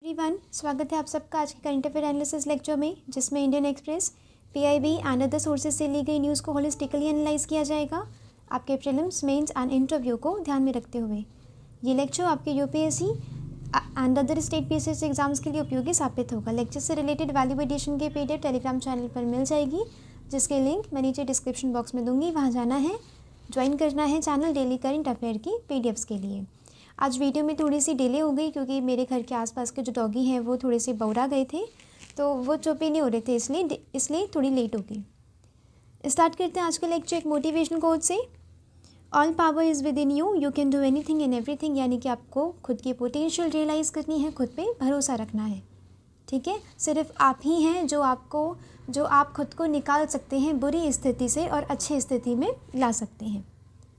Everyone, स्वागत है आप सबका आज के करंट अफेयर एनालिसिस लेक्चर में, जिसमें Indian express, PIB and other sources से ली गई न्यूज़ को होलिस्टिकली एनालाइज किया जाएगा आपके प्रीलिम्स, मेंस एंड इंटरव्यू को ध्यान में रखते हुए। ये लेक्चर आपके UPSC and other state PCS exams के लिए उपयोगी साबित होगा। लेक्चर से रिलेटेड वैल्यू एडिशन की पीडीएफ टेलीग्राम चैनल पर मिल जाएगी, जिसके लिंक मैं नीचे डिस्क्रिप्शन बॉक्स में दूंगी। वहाँ जाना है, ज्वाइन करना है चैनल डेली करंट अफेयर की पीडीएफ्स के लिए। आज वीडियो में थोड़ी सी डिले हो गई क्योंकि मेरे घर के आसपास के जो डॉगी हैं वो थोड़े से बौरा गए थे, तो वो चुप ही नहीं हो रहे थे, इसलिए थोड़ी लेट हो गई। स्टार्ट करते हैं आज का लेक्चर एक मोटिवेशन कोट से। All power is with in you, you can do anything and everything. यानी कि आपको खुद की पोटेंशियल रियलाइज़ करनी है, खुद पे भरोसा रखना है। ठीक है, सिर्फ आप ही हैं जो आप खुद को निकाल सकते हैं बुरी स्थिति से और अच्छी स्थिति में ला सकते हैं।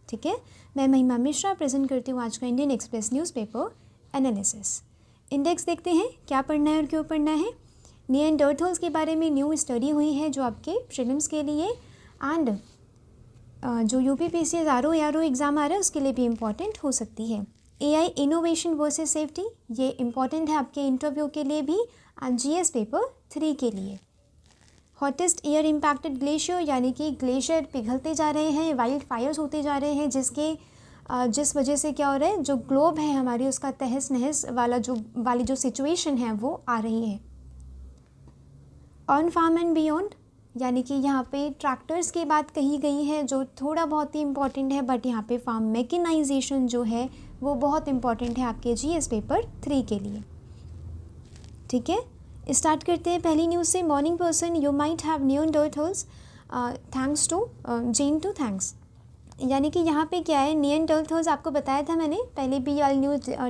ठीक है, मैं महिमा मिश्रा प्रेजेंट करती हूँ आज का Indian express newspaper analysis. Index देखते हैं क्या पढ़ना है और क्यों पढ़ना है। निएंडरथल्स के बारे में न्यू स्टडी हुई है जो आपके प्रीलिम्स के लिए एंड जो यूपीपीसीएस आरओ एग्ज़ाम आ रहा है उसके लिए भी इम्पॉर्टेंट हो सकती है। एआई इनोवेशन वर्सेस सेफ्टी, ये इम्पॉर्टेंट है आपके इंटरव्यू के लिए भी एंड जीएस पेपर 3 के लिए। हॉटेस्ट ईयर इम्पैक्टेड ग्लेशियर, यानी कि ग्लेशियर पिघलते जा रहे हैं, वाइल्ड फायर्स होते जा रहे हैं, जिस वजह से क्या हो रहा है, जो ग्लोब है हमारी उसका तहस नहस वाली जो सिचुएशन है वो आ रही है। ऑन फार्म एंड बियॉन्ड, यानी कि यहाँ पे ट्रैक्टर्स की बात कही गई है जो थोड़ा बहुत ही इम्पॉर्टेंट है, बट यहाँ पे फार्म मैकेनाइजेशन जो है वो बहुत इम्पॉर्टेंट है आपके जीएस पेपर 3 के लिए। ठीक है, स्टार्ट करते हैं पहली न्यूज़ से। Morning person, you might have Neanderthals thanks to gene to thanks. यानी कि यहाँ पे क्या है, निएंडरथल्स आपको बताया था मैंने पहले भी, वाली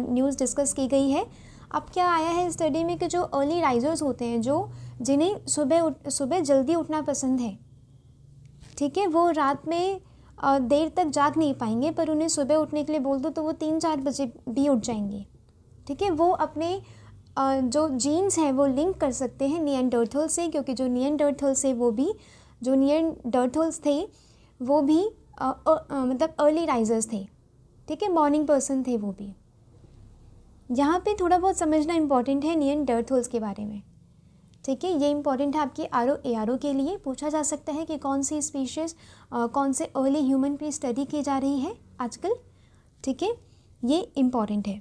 न्यूज़ डिस्कस की गई है। अब क्या आया है स्टडी में कि जो अर्ली राइजर्स होते हैं, जिन्हें सुबह जल्दी उठना पसंद है, ठीक है, वो रात में देर तक जाग नहीं पाएंगे, पर उन्हें सुबह उठने के लिए बोल दो तो वो 3-4 बजे भी उठ जाएंगे। ठीक है, वो अपने जो जीन्स हैं वो लिंक कर सकते हैं निएंडरथल से, क्योंकि जो निएंडरथल्स थे वो भी मतलब अर्ली राइजर्स थे। ठीक है, मॉर्निंग पर्सन थे वो भी। यहाँ पे थोड़ा बहुत समझना इम्पॉर्टेंट है निएंडरथल्स के बारे में। ठीक है, ये इम्पॉर्टेंट है आपके आरओ के लिए। पूछा जा सकता है कि कौन सी स्पीशीज़ कौन से अर्ली ह्यूमन पे स्टडी की जा रही है आजकल। ठीक है, ये इम्पॉर्टेंट है।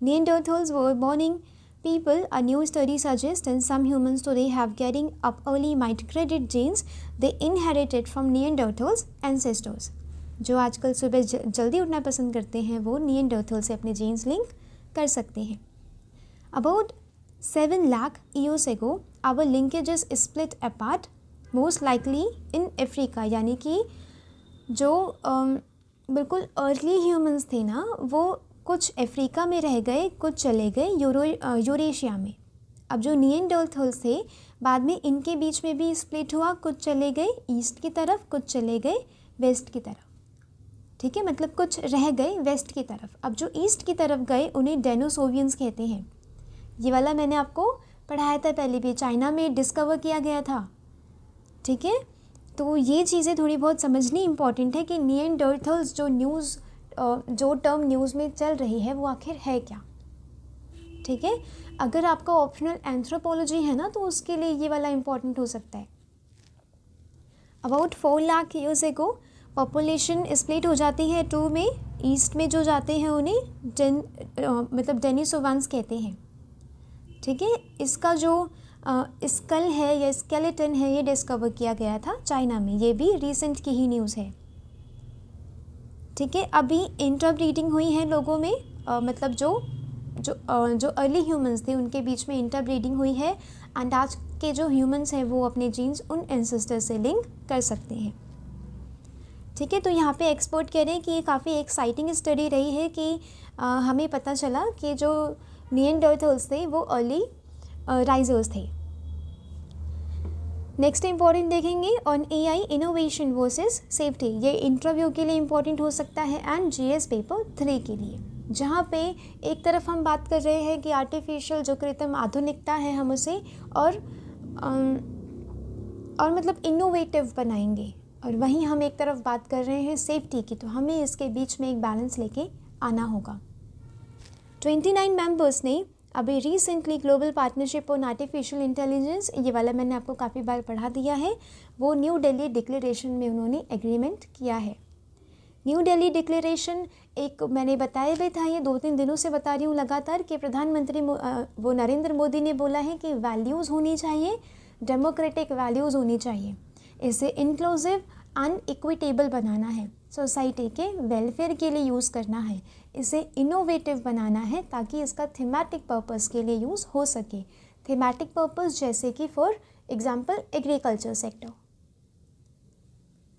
Neanderthals were morning people. A new study suggests that some humans today have getting up early might credit genes they inherited from Neanderthals ancestors. जो आजकल सुबह जल्दी उठना पसंद करते हैं वो निएंडरथल से अपने जीन्स लिंक कर सकते हैं। About 7 lakh years ago, our linkages split apart, most likely in Africa. यानी कि जो बिल्कुल अर्ली ह्यूमंस थे ना, वो कुछ अफ्रीका में रह गए, कुछ चले गए यूरेशिया में। अब जो निएंडरथल्स थे बाद में इनके बीच में भी स्प्लिट हुआ, कुछ चले गए ईस्ट की तरफ, कुछ चले गए वेस्ट की तरफ। ठीक है, मतलब कुछ रह गए वेस्ट की तरफ। अब जो ईस्ट की तरफ गए उन्हें डेनिसोवियंस कहते हैं। ये वाला मैंने आपको पढ़ाया था पहले भी, चाइना में डिस्कवर किया गया था। ठीक है, तो ये चीज़ें थोड़ी बहुत समझनी इम्पॉर्टेंट है कि निएंडरथल्स जो टर्म न्यूज़ में चल रही है वो आखिर है क्या। ठीक है, अगर आपका ऑप्शनल एंथ्रोपोलॉजी है ना तो उसके लिए ये वाला इम्पॉर्टेंट हो सकता है। About 4 lakh years ago population split हो जाती है 2 में। ईस्ट में जो जाते हैं उन्हें मतलब डेनिसोवांस कहते हैं। ठीक है, इसका जो स्कल है या स्केलेटन है ये डिस्कवर किया गया था चाइना में। ये भी रिसेंट की ही न्यूज़ है। ठीक है, अभी इंटरब्रीडिंग हुई है लोगों में, मतलब जो अर्ली ह्यूमंस थे उनके बीच में इंटरब्रीडिंग हुई है एंड आज के जो ह्यूमंस हैं वो अपने जीन्स उन एंसेस्टर से लिंक कर सकते हैं। ठीक है, तो यहाँ पे एक्सपर्ट कह रहे हैं कि ये काफ़ी एक्साइटिंग स्टडी रही है कि हमें पता चला कि जो निएंडरथल्स थे वो अर्ली राइजर्स थे। नेक्स्ट इंपॉर्टेंट देखेंगे on AI innovation versus safety. ये इंटरव्यू के लिए इम्पॉर्टेंट हो सकता है एंड जीएस पेपर 3 के लिए, जहाँ पे एक तरफ हम बात कर रहे हैं कि आर्टिफिशियल जो कृत्रिम आधुनिकता है हम उसे और मतलब इनोवेटिव बनाएंगे, और वहीं हम एक तरफ बात कर रहे हैं सेफ्टी की, तो हमें इसके बीच में एक बैलेंस लेके आना होगा। 29 मेंबर्स ने अभी recently global partnership on artificial intelligence, ये वाला मैंने आपको काफ़ी बार पढ़ा दिया है, वो न्यू दिल्ली डिक्लेरेशन में उन्होंने एग्रीमेंट किया है। न्यू दिल्ली डिक्लेरेशन एक मैंने बताया भी था, ये 2-3 दिनों से बता रही हूँ लगातार, कि प्रधानमंत्री वो नरेंद्र मोदी ने बोला है कि वैल्यूज़ होनी चाहिए, डेमोक्रेटिक वैल्यूज़ होनी चाहिए, इसे इंक्लूसिव एंड इक्विटेबल बनाना है, सोसाइटी के वेलफेयर के लिए यूज़ करना है, इसे इनोवेटिव बनाना है ताकि इसका थीमेटिक पर्पस के लिए यूज़ हो सके। थीमेटिक पर्पस जैसे कि फॉर एग्जांपल एग्रीकल्चर सेक्टर।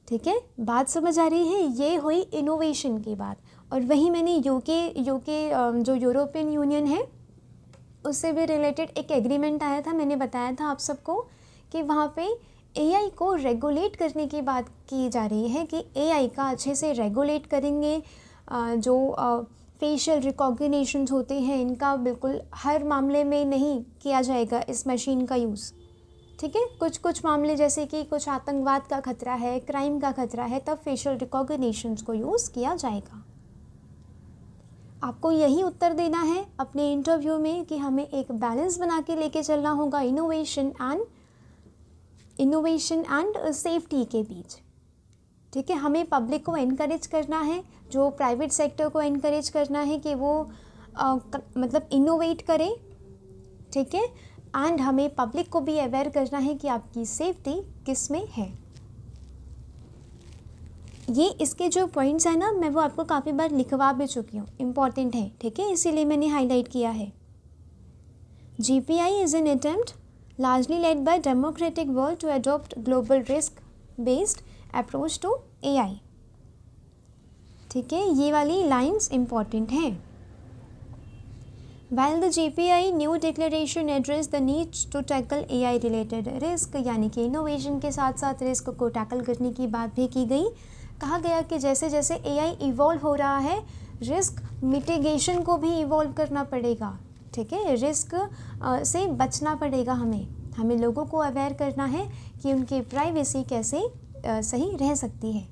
ठीक है, बात समझ आ रही है? ये हुई इनोवेशन की बात। और वहीं मैंने यूके जो यूरोपियन यूनियन है उससे भी रिलेटेड एक एग्रीमेंट आया था, मैंने बताया था आप सबको कि वहाँ पे एआई को रेगुलेट करने की बात की जा रही है कि एआई का अच्छे से रेगुलेट करेंगे। जो फेशियल रिकॉग्निशंस होते हैं इनका बिल्कुल हर मामले में नहीं किया जाएगा इस मशीन का यूज़। ठीक है, कुछ मामले जैसे कि कुछ आतंकवाद का खतरा है, क्राइम का खतरा है, तब फेशियल रिकॉग्निशंस को यूज़ किया जाएगा। आपको यही उत्तर देना है अपने इंटरव्यू में कि हमें एक बैलेंस बना के लेके चलना होगा इनोवेशन एंड सेफ्टी के बीच। ठीक है, हमें पब्लिक को एनकरेज करना है, जो प्राइवेट सेक्टर को एनकरेज करना है कि वो मतलब इनोवेट करे। ठीक है, एंड हमें पब्लिक को भी अवेयर करना है कि आपकी सेफ्टी किस में है। ये इसके जो पॉइंट्स हैं ना, मैं वो आपको काफ़ी बार लिखवा भी चुकी हूँ, इम्पॉर्टेंट है। ठीक है, इसीलिए मैंने हाईलाइट किया है। GPI is an attempt largely led by democratic world to adopt global risk based approach to AI। ठीक है, ये वाली लाइंस इम्पॉर्टेंट हैं। While the GPI new declaration address the need to tackle AI related risk, यानी कि innovation के साथ साथ रिस्क को टैकल करने की बात भी की गई। कहा गया कि जैसे जैसे AI इवॉल्व हो रहा है, रिस्क मिटिगेशन को भी इवॉल्व करना पड़ेगा। ठीक है, रिस्क से बचना पड़ेगा, हमें लोगों को अवेयर करना है कि उनकी प्राइवेसी कैसे सही रह सकती है।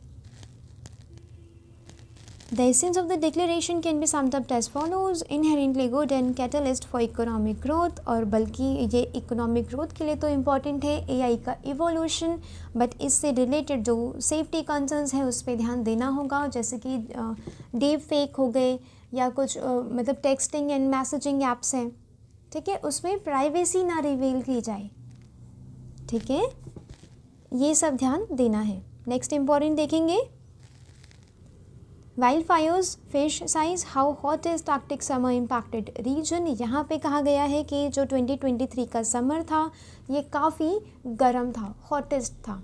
The essence of the declaration can be summed up as follows: inherently good and catalyst for economic growth। और बल्कि ये इकोनॉमिक ग्रोथ के लिए तो इम्पॉर्टेंट है AI का इवोल्यूशन, बट इससे रिलेटेड जो सेफ्टी कंसर्न्स है उस पर ध्यान देना होगा, जैसे कि डीप फेक हो गए या कुछ मतलब टेक्सटिंग एंड मैसेजिंग ऐप्स हैं। ठीक है, उसमें प्राइवेसी ना रिवील की जाए। ठीक है, ये सब ध्यान देना है। नेक्स्ट इम्पॉर्टेंट देखेंगे, wild fires, fish size, how hot is Arctic summer impacted region. यहाँ पे कहा गया है कि जो 2023 का समर था ये काफ़ी गर्म था, हॉटेस्ट था।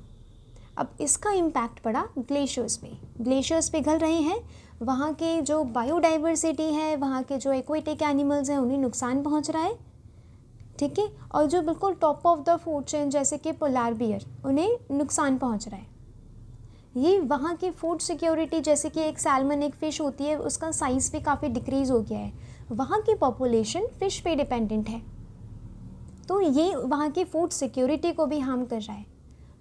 अब इसका इम्पैक्ट पड़ा ग्लेशियर्स पे। ग्लेशियर्स पिघल रहे हैं, वहाँ के जो बायोडाइवर्सिटी है, वहाँ के जो एक्वेटिक एनिमल्स हैं उन्हें नुकसान पहुँच रहा है। ठीक है, और जो बिल्कुल top of the food chain जैसे कि पोलार बियर, उन्हें नुकसान पहुँच रहा है। ये वहाँ की फूड सिक्योरिटी, जैसे कि एक सैल्मन एक फ़िश होती है, उसका साइज़ भी काफ़ी डिक्रीज़ हो गया है। वहाँ की पॉपुलेशन फ़िश पे डिपेंडेंट है, तो ये वहाँ की फूड सिक्योरिटी को भी हार्म कर रहा है।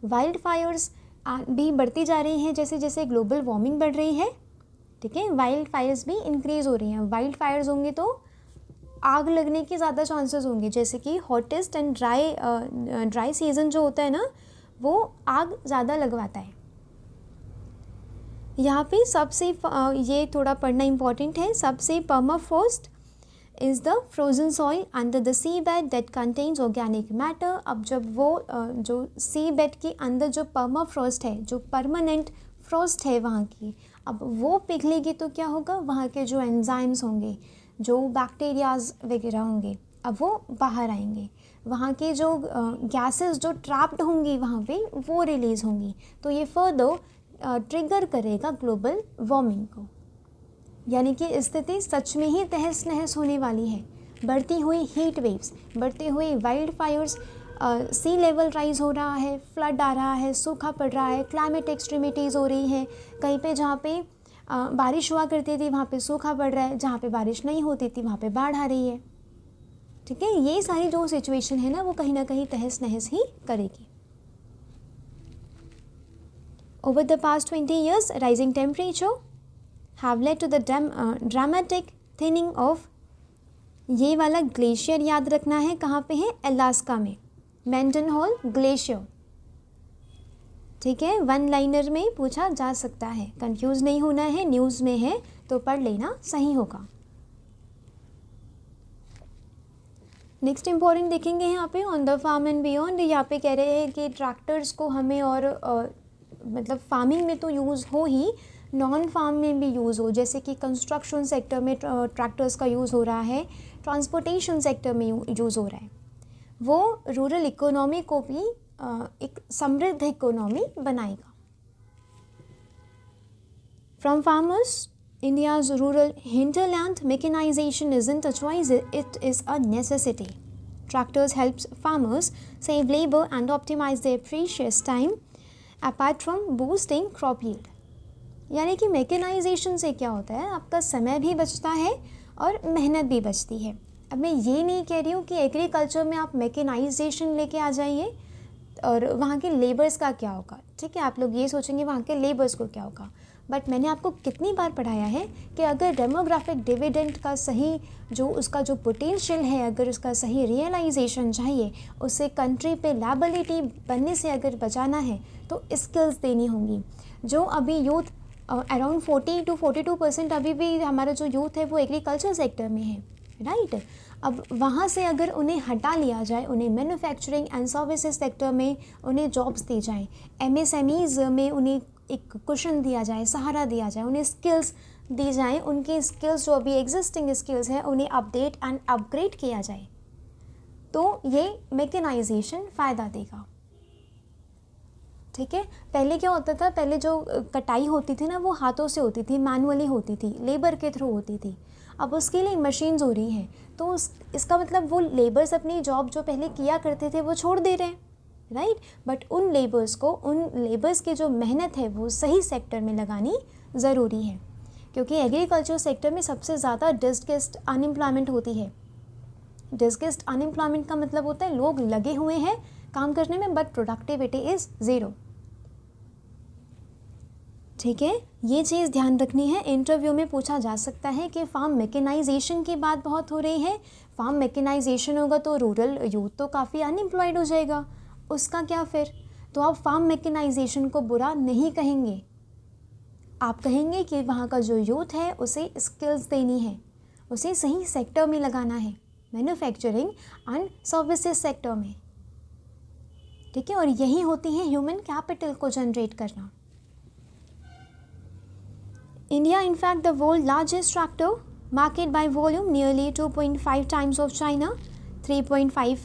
वाइल्ड फायर्स भी बढ़ती जा रही हैं जैसे जैसे ग्लोबल वार्मिंग बढ़ रही है। ठीक है, वाइल्ड फायर्स भी इंक्रीज़ हो रही हैं। वाइल्ड फायर्स होंगे तो आग लगने के ज़्यादा चांसेस होंगे, जैसे कि हॉटेस्ट एंड ड्राई सीज़न जो होता है ना, वो आग ज़्यादा लगवाता है। यहाँ पे सबसे ये थोड़ा पढ़ना इम्पॉर्टेंट है, सबसे permafrost is the frozen soil under the sea bed that contains organic matter. अब जब वो जो सी बेड के अंदर जो परमाफ्रॉस्ट है, जो परमानेंट फ्रॉस्ट है वहाँ की, अब वो पिघलेगी तो क्या होगा, वहाँ के जो एंजाइम्स होंगे, जो बैक्टीरियाज वगैरह होंगे, अब वो बाहर आएंगे। वहाँ के जो गैसेस जो ट्रैप्ड होंगी वहाँ पे, वो रिलीज़ होंगी। तो ये फर्दर ट्रिगर करेगा ग्लोबल वार्मिंग को, यानी कि स्थिति सच में ही तहस नहस होने वाली है। बढ़ती हुई हीट वेव्स, बढ़ते हुए वाइल्ड फायर्स, सी लेवल राइज हो रहा है, फ्लड आ रहा है, सूखा पड़ रहा है, क्लाइमेट एक्सट्रीमिटीज़ हो रही है। कहीं पे जहाँ पे बारिश हुआ करती थी वहाँ पे सूखा पड़ रहा है, जहाँ पे बारिश नहीं होती थी वहाँ पे बाढ़ आ रही है। ठीक है, ये सारी जो सिचुएशन है ना, वो कहीं ना कहीं तहस नहस ही करेगी। Over the past 20 years, rising temperature have led to the dramatic thinning of ये वाला ग्लेशियर याद रखना है, कहाँ पे है, अलास्का में, मेंडनहॉल ग्लेशियर। ठीक है, वन लाइनर में पूछा जा सकता है, कंफ्यूज नहीं होना है, न्यूज़ में है तो पढ़ लेना, सही होगा। नेक्स्ट इंपॉर्टेंट देखेंगे यहाँ पे on the farm and beyond. यहाँ पे कह रहे हैं कि ट्रैक्टर्स को हमें और मतलब फार्मिंग में तो यूज़ हो ही, नॉन फार्म में भी यूज़ हो, जैसे कि कंस्ट्रक्शन सेक्टर में ट्रैक्टर्स का यूज़ हो रहा है, ट्रांसपोर्टेशन सेक्टर में यूज़ हो रहा है। वो रूरल इकोनॉमी को भी एक समृद्ध इकोनॉमी बनाएगा। From farmers, India's rural hinterland, mechanization isn't a choice, it is a necessity. Tractors helps farmers save labor and optimize their precious time apart from boosting crop yield. यानी कि mechanisation से क्या होता है, आपका समय भी बचता है और मेहनत भी बचती है। अब मैं ये नहीं कह रही हूँ कि एग्रीकल्चर में आप मैकेनाइजेशन लेके आ जाइए और वहाँ के लेबर्स का क्या होगा। ठीक है, आप लोग ये सोचेंगे वहाँ के लेबर्स को क्या होगा, बट मैंने आपको कितनी बार पढ़ाया है कि अगर डेमोग्राफिक डिविडेंड का सही जो उसका जो पोटेंशियल है, अगर उसका सही रियलाइजेशन चाहिए, उसे कंट्री पे लायबिलिटी बनने से अगर बचाना है तो स्किल्स देनी होंगी। जो अभी यूथ अराउंड 40 to 42% अभी भी हमारा जो यूथ है वो एग्रीकल्चर सेक्टर में है, राइट। अब वहाँ से अगर उन्हें हटा लिया जाए, उन्हें मैन्युफैक्चरिंग एंड सर्विसेज सेक्टर में उन्हें जॉब्स दी जाए, MSMEs में उन्हें एक कुशन दिया जाए, सहारा दिया जाए, उन्हें स्किल्स दी जाए, उनकी स्किल्स जो अभी एग्जिस्टिंग स्किल्स हैं उन्हें अपडेट एंड अपग्रेड किया जाए, तो ये मैकेनाइजेशन फ़ायदा देगा। ठीक है, पहले क्या होता था, पहले जो कटाई होती थी ना वो हाथों से होती थी, मैनुअली होती थी, लेबर के थ्रू होती थी। अब उसके लिए मशीन्स हो रही हैं, तो इसका मतलब वो लेबर्स अपनी जॉब जो पहले किया करते थे वो छोड़ दे रहे हैं, राइट। बट उन लेबर्स की जो मेहनत है वो सही सेक्टर में लगानी ज़रूरी है, क्योंकि एग्रीकल्चर सेक्टर में सबसे ज़्यादा डिस्कस्ड अनएम्प्लॉयमेंट होती है। डिस्कस्ड अनएम्प्लॉयमेंट का मतलब होता है लोग लगे हुए हैं काम करने में बट प्रोडक्टिविटी इज़ ज़ीरो। ठीक है, ये चीज़ ध्यान रखनी है। इंटरव्यू में पूछा जा सकता है कि फार्म मैकेनाइजेशन की बात बहुत हो रही है, फार्म मैकेनाइजेशन होगा तो रूरल यूथ तो काफ़ी अनएम्प्लॉयड हो जाएगा, उसका क्या फिर। तो आप फार्म मैकेनाइजेशन को बुरा नहीं कहेंगे, आप कहेंगे कि वहाँ का जो यूथ है उसे स्किल्स देनी है, उसे सही सेक्टर में लगाना है, मैन्युफैक्चरिंग एंड सर्विसेज सेक्टर में। ठीक है, और यही होती है ह्यूमन कैपिटल को जनरेट करना। India, in fact, the world largest tractor market by volume, nearly 2.5 times of China, 3.5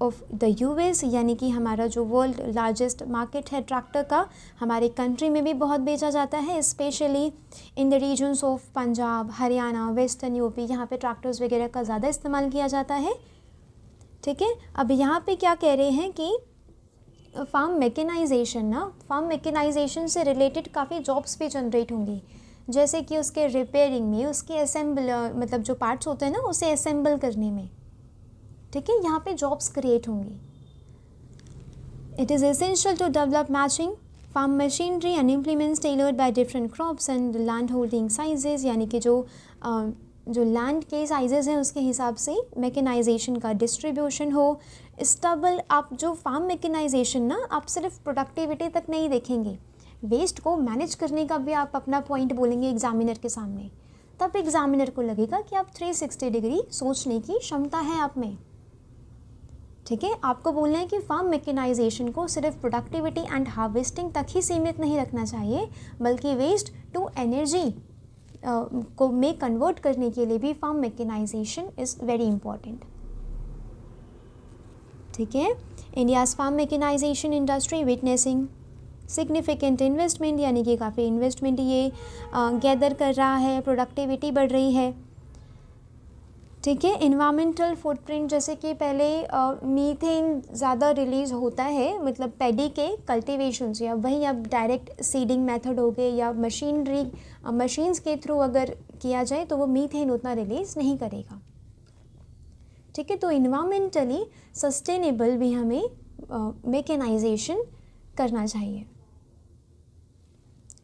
of the US, यानी कि हमारा जो वर्ल्ड लार्जेस्ट मार्केट है ट्रैक्टर का, हमारे कंट्री में भी बहुत बेचा जाता है, specially in the regions of Punjab, Haryana, western UP, यहाँ पे ट्रैक्टर्स वगैरह का ज़्यादा इस्तेमाल किया जाता है। ठीक है, अब यहाँ पे क्या कह रहे हैं कि फार्म मैकेनाइजेशन से रिलेटेड काफ़ी जॉब्स भी जनरेट होंगी, जैसे कि उसके रिपेयरिंग में, उसके असेंबल मतलब जो पार्ट्स होते हैं ना उसे असेंबल करने में। ठीक है, यहाँ पे जॉब्स क्रिएट होंगी। It is essential to develop matching farm machinery and implements tailored by different crops and land holding sizes, यानी कि जो लैंड के साइजेस हैं उसके हिसाब से मैकेनाइजेशन का डिस्ट्रीब्यूशन हो। स्टेबल, आप जो फार्म मैकेनाइजेशन ना आप सिर्फ प्रोडक्टिविटी तक नहीं देखेंगे, वेस्ट को मैनेज करने का भी आप अपना पॉइंट बोलेंगे एग्जामिनर के सामने, तब एग्जामिनर को लगेगा कि आप 360 डिग्री सोचने की क्षमता है आप में। ठीक है, आपको बोलना है कि फार्म मैकेनाइजेशन को सिर्फ प्रोडक्टिविटी एंड हार्वेस्टिंग तक ही सीमित नहीं रखना चाहिए, बल्कि वेस्ट टू एनर्जी को में कन्वर्ट करने के लिए भी farm mechanisation is very important. ठीक है, India's farm mechanisation industry witnessing significant investment, यानी कि काफ़ी इन्वेस्टमेंट ये गैदर कर रहा है, प्रोडक्टिविटी बढ़ रही है। ठीक है, इन्वायरमेंटल फुटप्रिंट, जैसे कि पहले मीथेन ज़्यादा रिलीज़ होता है मतलब पैडी के कल्टीवेशन से, अब वहीं अब डायरेक्ट सीडिंग मेथड हो गए या मशीन्स के थ्रू अगर किया जाए तो वो मीथेन उतना रिलीज़ नहीं करेगा। ठीक है, तो इन्वायरमेंटली सस्टेनेबल भी हमें मैकेनाइजेशन करना चाहिए।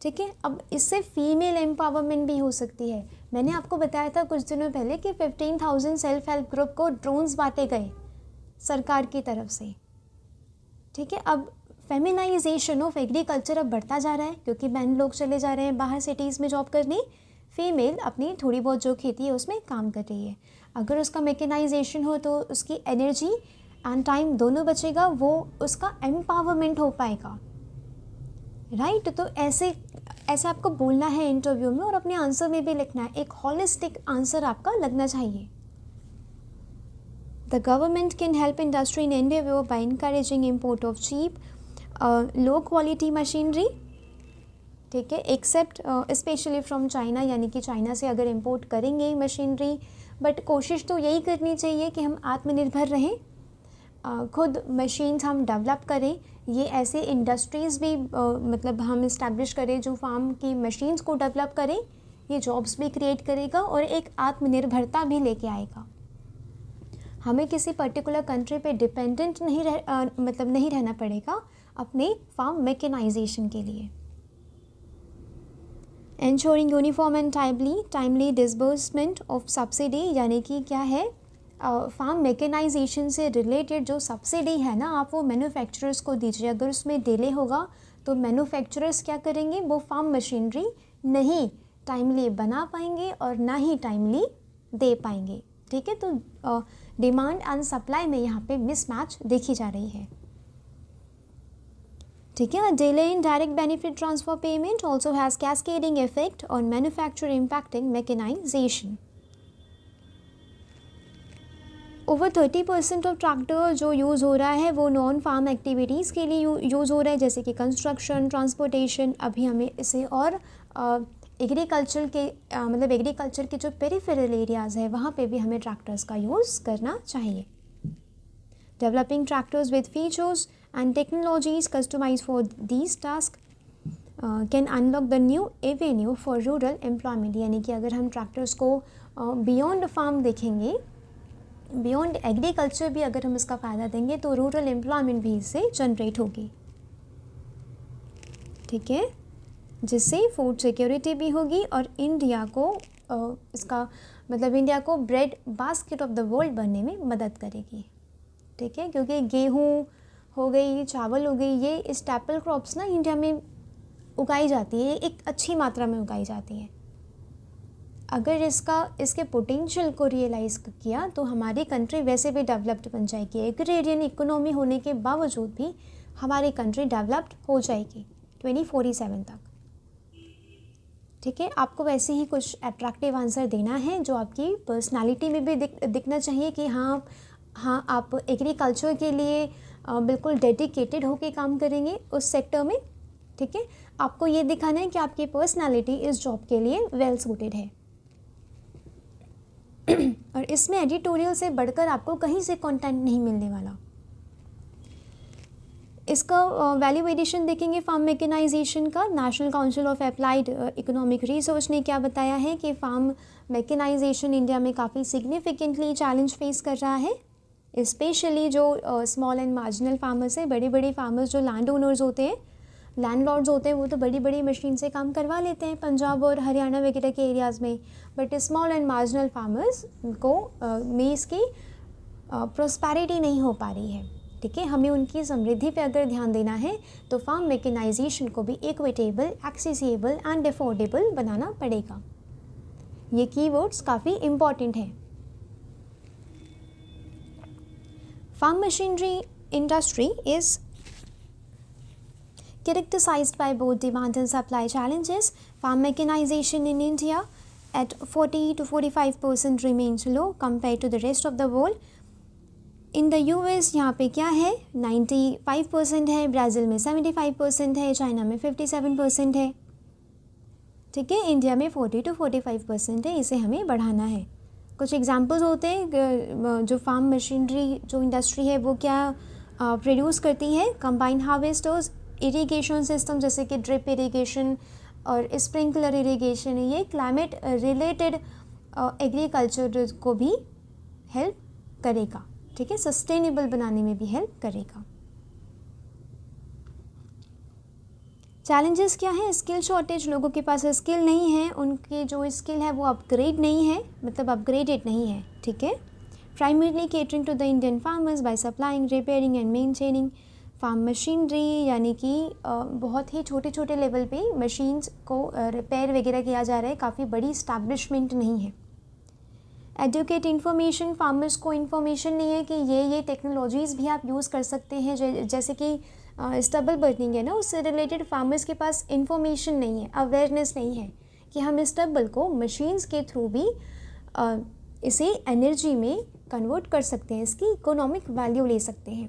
ठीक है। अब इससे फीमेल एम्पावरमेंट भी हो सकती है। मैंने आपको बताया था कुछ दिनों पहले कि 15,000 सेल्फ हेल्प ग्रुप को ड्रोन्स बांटे गए सरकार की तरफ से, ठीक है। अब फेमिनाइजेशन ऑफ एग्रीकल्चर अब बढ़ता जा रहा है क्योंकि मैन लोग चले जा रहे हैं बाहर सिटीज़ में जॉब करने, फीमेल अपनी थोड़ी बहुत जो खेती है उसमें काम कर रही है। अगर उसका मैकेनाइजेशन हो तो उसकी एनर्जी एंड टाइम दोनों बचेगा, वो उसका एम्पावरमेंट हो पाएगा, राइट। तो ऐसे ऐसे आपको बोलना है इंटरव्यू में और अपने आंसर में भी लिखना है, एक हॉलिस्टिक आंसर आपका लगना चाहिए। The government can help industry in India by encouraging import of cheap low quality machinery, ठीक है, एक्सेप्ट स्पेशली फ्रॉम चाइना, यानी कि चाइना से अगर इम्पोर्ट करेंगे मशीनरी, बट कोशिश तो यही करनी चाहिए कि हम आत्मनिर्भर रहें, खुद मशीन्स हम डेवलप करें। ये ऐसे इंडस्ट्रीज़ भी मतलब हम इस्टेब्लिश करें जो फार्म की मशीन्स को डेवलप करें, ये जॉब्स भी क्रिएट करेगा और एक आत्मनिर्भरता भी लेके आएगा। हमें किसी पर्टिकुलर कंट्री पे डिपेंडेंट नहीं रहना पड़ेगा अपने फार्म मैकेनाइजेशन के लिए। Ensuring uniform and timely disbursement of subsidy, यानी कि क्या है, फार्म मैकेनाइजेशन से रिलेटेड जो सब्सिडी है ना, आप वो मैन्युफैक्चरर्स को दीजिए। अगर उसमें डिले होगा तो मैन्युफैक्चरर्स क्या करेंगे, वो फार्म मशीनरी नहीं टाइमली बना पाएंगे और ना ही टाइमली दे पाएंगे, ठीक है। तो डिमांड एंड सप्लाई में यहाँ पे मिसमैच देखी जा रही है, ठीक है। Delay in direct benefit transfer payment also has cascading effect on manufacture impacting mechanisation. Over 30% of tractor जो यूज़ हो रहा है वो नॉन फार्म एक्टिविटीज़ के लिए यूज़ हो रहा है, जैसे कि कंस्ट्रक्शन, ट्रांसपोर्टेशन। अभी हमें इसे और एग्रीकल्चर के मतलब एग्रीकल्चर के जो पेरिफेरल एरियाज़ है वहाँ पे भी हमें ट्रैक्टर्स का यूज़ करना चाहिए। Developing tractors with features and technologies customise for these task can unlock the new avenue for rural employment, यानी कि अगर हम ट्रैक्टर्स को बियॉन्ड फार्म देखेंगे, बियॉन्ड एग्रीकल्चर भी अगर हम इसका फ़ायदा देंगे तो रूरल एम्प्लॉयमेंट भी इससे जनरेट होगी, ठीक है, जिससे फूड सिक्योरिटी भी होगी और इंडिया को इसका मतलब इंडिया को bread basket of the world बनने में मदद करेगी, ठीक है। क्योंकि गेहूँ हो गई, चावल हो गई, ये स्टेपल क्रॉप्स ना इंडिया में उगाई जाती है, एक अच्छी मात्रा में उगाई जाती है। अगर इसके पोटेंशियल को रियलाइज़ किया तो हमारी कंट्री वैसे भी डेवलप्ड बन जाएगी। एग्रेरियन इकोनॉमी होने के बावजूद भी हमारी कंट्री डेवलप्ड हो जाएगी 2047 तक, ठीक है। आपको वैसे ही कुछ अट्रैक्टिव आंसर देना है जो आपकी पर्सनालिटी में भी दिखना चाहिए कि हाँ आप एग्रीकल्चर के लिए बिल्कुल डेडिकेटेड होके काम करेंगे उस सेक्टर में, ठीक है। आपको ये दिखाना है कि आपकी पर्सनालिटी इस जॉब के लिए वेल सूटेड है और इसमें एडिटोरियल से बढ़कर आपको कहीं से कंटेंट नहीं मिलने वाला। इसका वैल्यू एडिशन देखेंगे फार्म मैकेनाइजेशन का। National council of applied economic research ने क्या बताया है कि फार्म मैकेनाइजेशन इंडिया में काफ़ी सिग्निफिकेंटली चैलेंज फेस कर रहा है, स्पेशली जो स्मॉल एंड मार्जिनल फार्मर्स हैं। बड़े बड़े फार्मर्स जो लैंड ओनर्स होते हैं, लैंडलॉर्ड्स होते हैं, वो तो बड़ी बड़ी मशीन से काम करवा लेते हैं पंजाब और हरियाणा वगैरह के एरियाज़ में, but small and marginal farmers को में इसकी प्रॉस्पेरिटी नहीं हो पा रही है, ठीक है। हमें उनकी समृद्धि पे अगर ध्यान देना है तो फार्म मैकेनाइजेशन को भी इक्विटेबल, एक्सेसिबल एंड अफोर्डेबल बनाना पड़ेगा। ये कीवर्ड्स काफ़ी इम्पॉर्टेंट हैं। Farm machinery industry is characterized by both demand and supply challenges. Farm mechanization in India at 40 to 45% remains low compared to the rest of the world. In the US यहाँ पे क्या है 95% है, Brazil में 75% है, China में 57% है, ठीक है। इंडिया में 40 to 45% है, इसे हमें बढ़ाना है। कुछ एग्जांपल्स होते हैं जो फार्म मशीनरी जो इंडस्ट्री है वो क्या प्रोड्यूस करती है। कंबाइंड हार्वेस्टर्स, इरिगेशन सिस्टम जैसे कि ड्रिप इरिगेशन और स्प्रिंकलर इरिगेशन, ये क्लाइमेट रिलेटेड एग्रीकल्चर को भी हेल्प करेगा, ठीक है, सस्टेनेबल बनाने में भी हेल्प करेगा। चैलेंजेस क्या है? स्किल शॉर्टेज, लोगों के पास स्किल नहीं है, उनकी जो स्किल है वो अपग्रेड नहीं है, मतलब अपग्रेडेड नहीं है, ठीक है। Primarily catering to the Indian farmers by supplying, repairing and maintaining farm machinery, यानी कि बहुत ही छोटे छोटे लेवल पे मशीन्स को रिपेयर वगैरह किया जा रहा है, काफ़ी बड़ी इस्टेब्लिशमेंट नहीं है। एडुकेट इन्फॉर्मेशन, फार्मर्स को इन्फॉर्मेशन नहीं है कि ये टेक्नोलॉजीज़ भी आप यूज़ कर सकते हैं, जैसे कि स्टबल बर्निंग है ना, उससे रिलेटेड फार्मर्स के पास इन्फॉर्मेशन नहीं है, अवेयरनेस नहीं है कि हम स्टबल को मशीन्स के थ्रू भी इसे एनर्जी में कन्वर्ट कर सकते हैं, इसकी इकोनॉमिक वैल्यू ले सकते हैं।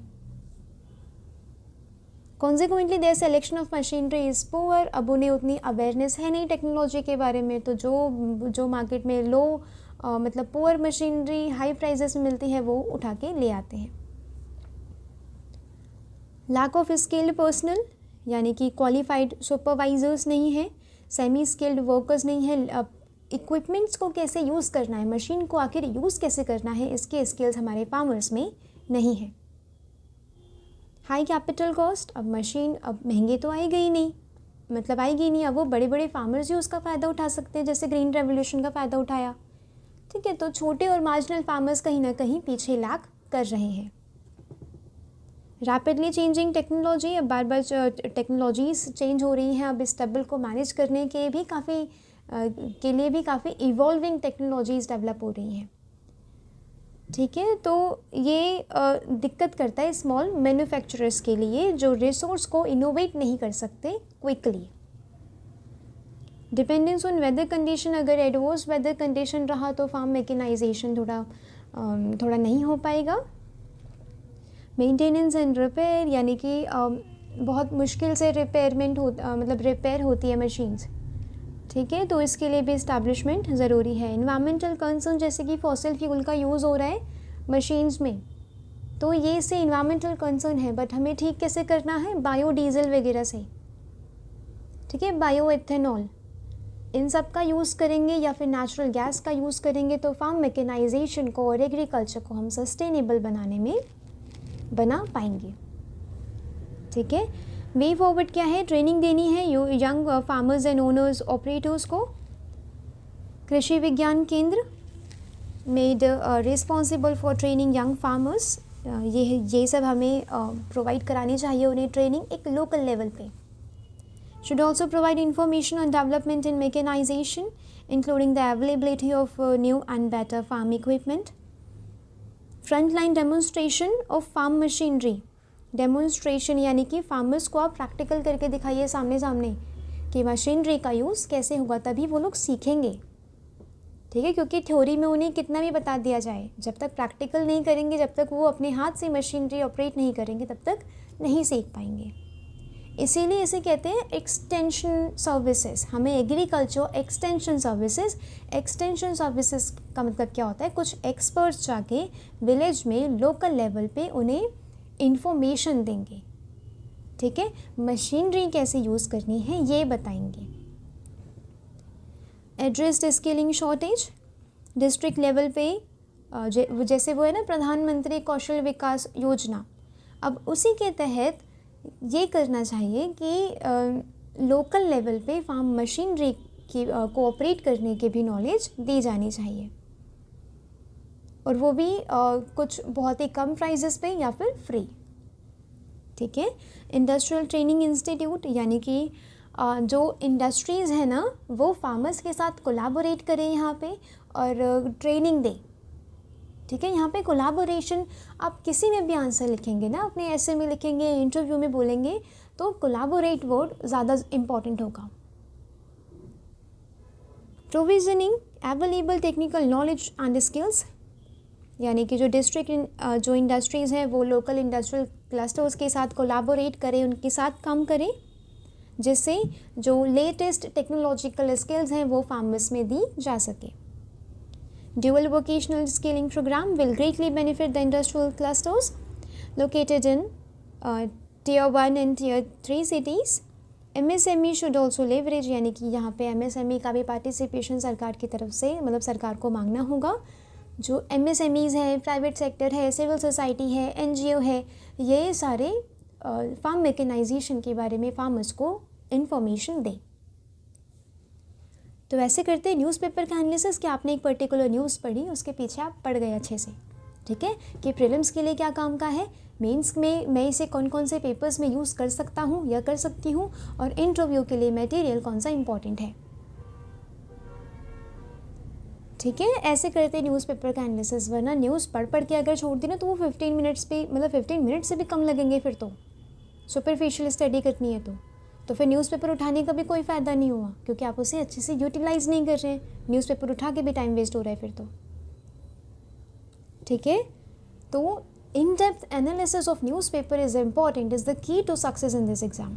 Consequently their selection of machinery is poor, अब उन्हें उतनी अवेयरनेस है नहीं टेक्नोलॉजी के बारे में, तो जो मार्केट में लो मतलब पुअर मशीनरी हाई प्राइजेस में मिलती है वो उठा के ले आते हैं। लैक ऑफ स्किल्ड पर्सनल, यानी कि क्वालिफाइड सुपरवाइजर्स नहीं है, सेमी स्किल्ड वर्कर्स नहीं है, इक्विपमेंट्स को कैसे यूज़ करना है, मशीन को आखिर यूज़ कैसे करना है, इसके स्किल्स हमारे फार्मर्स में नहीं है। हाई कैपिटल कॉस्ट, अब मशीन अब महंगी तो आएगी ही नहीं, मतलब आएगी नहीं, अब वो बड़े बड़े फार्मर्स ही उसका फ़ायदा उठा सकते हैं, जैसे ग्रीन रेवोल्यूशन का फ़ायदा उठाया, ठीक है। तो छोटे और मार्जिनल फार्मर्स कहीं ना कहीं पीछे लैग कर रहे हैं। रैपिडली चेंजिंग टेक्नोलॉजी, अब बार बार टेक्नोलॉजीज़ चेंज हो रही हैं, अब स्टेबल को मैनेज करने के लिए भी काफ़ी इवॉल्विंग टेक्नोलॉजीज़ डेवलप हो रही हैं, ठीक है। तो ये दिक्कत करता है स्मॉल मैन्युफैक्चरर्स के लिए, जो रिसोर्स को इनोवेट नहीं कर सकते quickly. Dependence on whether condition, अगर एडवर्स वेदर कंडीशन रहा तो फार्म मैकेनाइजेशन थोड़ा नहीं हो पाएगा। मेंटेनेंस एंड रिपेयर, यानी कि बहुत मुश्किल से रिपेयर होती है मशीन्स, ठीक है, तो इसके लिए भी इस्टेब्लिशमेंट ज़रूरी है। इन्वायरमेंटल कंसर्न, जैसे कि फॉसिल फ्यूल का यूज़ हो रहा है मशीन्स में, तो ये से इन्वायरमेंटल कंसर्न है, बट हमें ठीक कैसे करना है? बायोडीज़ल वगैरह से, ठीक है, बायो एथेनॉल, इन सब का यूज़ करेंगे या फिर नेचुरल गैस का यूज़ करेंगे, तो फार्म मैकेनाइजेशन को और एग्रीकल्चर को हम सस्टेनेबल बना पाएंगे, ठीक है। वे फॉरवर्ड क्या है? ट्रेनिंग देनी है young farmers and owners operators को। कृषि विज्ञान केंद्र made responsible for training young farmers, ये सब हमें प्रोवाइड करानी चाहिए उन्हें ट्रेनिंग एक लोकल लेवल पे। Should also provide information on development in mechanization, including the availability of new and better farm equipment. Frontline demonstration of farm machinery. Demonstration यानी कि फार्मर्स को आप प्रैक्टिकल करके दिखाइए सामने सामने कि मशीनरी का यूज़ कैसे होगा, तभी वो लोग सीखेंगे, ठीक है। क्योंकि थ्योरी में उन्हें कितना भी बता दिया जाए, जब तक प्रैक्टिकल नहीं करेंगे, जब तक वो अपने हाथ से मशीनरी ऑपरेट नहीं करेंगे, तब तक नहीं सीख पाएंगे। इसीलिए इसे कहते हैं एक्सटेंशन सर्विसेज। हमें एग्रीकल्चर एक्सटेंशन सर्विसेज का मतलब क्या होता है? कुछ एक्सपर्ट्स जाके विलेज में लोकल लेवल पे उन्हें इंफॉर्मेशन देंगे, ठीक है, मशीनरी कैसे यूज़ करनी है ये बताएंगे। Addressed skilling shortage, district level पे जैसे वो है ना प्रधानमंत्री कौशल विकास योजना, अब उसी के तहत ये करना चाहिए कि लोकल लेवल पे फार्म मशीनरी की कोऑपरेट करने की भी नॉलेज दी जानी चाहिए, और वो भी कुछ बहुत ही कम प्राइजेस पे या फिर फ्री, ठीक है। इंडस्ट्रियल ट्रेनिंग इंस्टीट्यूट, यानी कि जो इंडस्ट्रीज़ है ना वो फार्मर्स के साथ कोलैबोरेट करें यहाँ पे और ट्रेनिंग दें, ठीक है। यहाँ पे कोलैबोरेशन, आप किसी में भी आंसर लिखेंगे ना, अपने ऐसे में लिखेंगे, इंटरव्यू में बोलेंगे, तो कोलैबोरेट वर्ड ज़्यादा इम्पॉर्टेंट होगा। Provisioning available technical knowledge and skills, यानी कि जो इंडस्ट्रीज़ हैं वो लोकल इंडस्ट्रियल क्लस्टर्स के साथ कोलैबोरेट करें, उनके साथ काम करें, जिससे जो लेटेस्ट टेक्नोलॉजिकल स्किल्स हैं वो फार्मर्स में दी जा सके। Dual vocational skilling program will greatly benefit the industrial clusters located in Tier 1 and Tier 3 cities. MSME should also leverage, यानी कि यहाँ पे MSME का भी पार्टिसिपेशन सरकार की तरफ से, मतलब सरकार को मांगना होगा। जो MSMEs है, प्राइवेट सेक्टर है, सिविल सोसाइटी है, NGO है, ये सारे फार्म मैकेनाइजेशन के बारे में फार्मर्स को इन्फॉर्मेशन दें। तो ऐसे करते हैं न्यूज़पेपर का एनालिसिस कि आपने एक पर्टिकुलर न्यूज़ पढ़ी, उसके पीछे आप पढ़ गए अच्छे से, ठीक है, कि प्रीलिम्स के लिए क्या काम का है, मेंस में मैं इसे कौन कौन से पेपर्स में यूज़ कर सकता हूँ या कर सकती हूँ, और इंटरव्यू के लिए मटेरियल कौन सा इंपॉर्टेंट है, ठीक है। ऐसे करते न्यूज़पेपर का एनालिसिस, वरना न्यूज़ पढ़ के अगर छोड़ दी ना तो वो 15 मिनट्स पे, मतलब 15 मिनट से भी कम लगेंगे फिर तो, सुपरफिशियल स्टडी करनी है तो फिर न्यूज़पेपर उठाने का भी कोई फ़ायदा नहीं हुआ, क्योंकि आप उसे अच्छे से यूटिलाइज़ नहीं कर रहे हैं, न्यूज़पेपर उठा के भी टाइम वेस्ट हो रहा है फिर तो, ठीक है। तो in depth analysis of newspaper is important, is the key to success in this exam,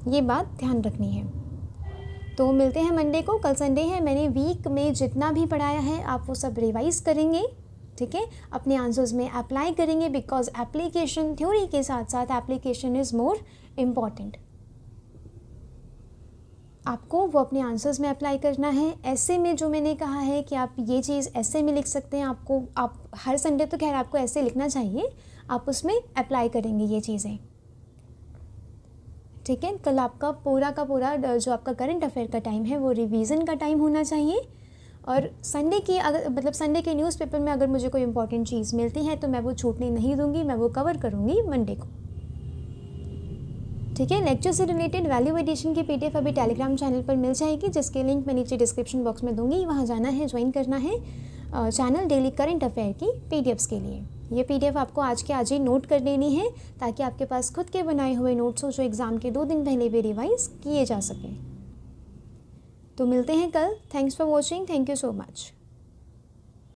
ये बात ध्यान रखनी है। तो मिलते हैं मंडे को, कल संडे है, मैंने वीक में जितना भी पढ़ाया है आप वो सब रिवाइज़ करेंगे, ठीक है, अपने आंसर्स में अप्लाई करेंगे, बिकॉज एप्लीकेशन थ्योरी के साथ साथ एप्लीकेशन इज़ मोर इम्पॉर्टेंट। आपको वो अपने आंसर्स में अप्लाई करना है। ऐसे में जो मैंने कहा है कि आप ये चीज़ ऐसे में लिख सकते हैं, आप हर संडे तो खैर आपको ऐसे लिखना चाहिए, आप उसमें अप्लाई करेंगे ये चीज़ें, ठीक है। कल आपका पूरा का पूरा जो आपका करंट अफेयर का टाइम है वो रिवीजन का टाइम होना चाहिए, और संडे की अगर मतलब संडे के न्यूज़पेपर में अगर मुझे कोई इंपॉर्टेंट चीज़ मिलती है तो मैं वो छूटने नहीं दूंगी, मैं वो कवर करूंगी मंडे को, ठीक है। लेक्चर से रिलेटेड वैल्यू एडिशन की पीडीएफ अभी टेलीग्राम चैनल पर मिल जाएगी, जिसके लिंक मैं नीचे डिस्क्रिप्शन बॉक्स में दूंगी, वहाँ जाना है, ज्वाइन करना है चैनल डेली करंट अफेयर की पीडीएफ्स के लिए। ये पीडीएफ आपको आज के आज ही नोट कर लेनी है, ताकि आपके पास खुद के बनाए हुए नोट्स हो जो एग्ज़ाम के 2 दिन पहले भी रिवाइज किए जा सकें। तो मिलते हैं कल। Thanks for watching, thank you so much.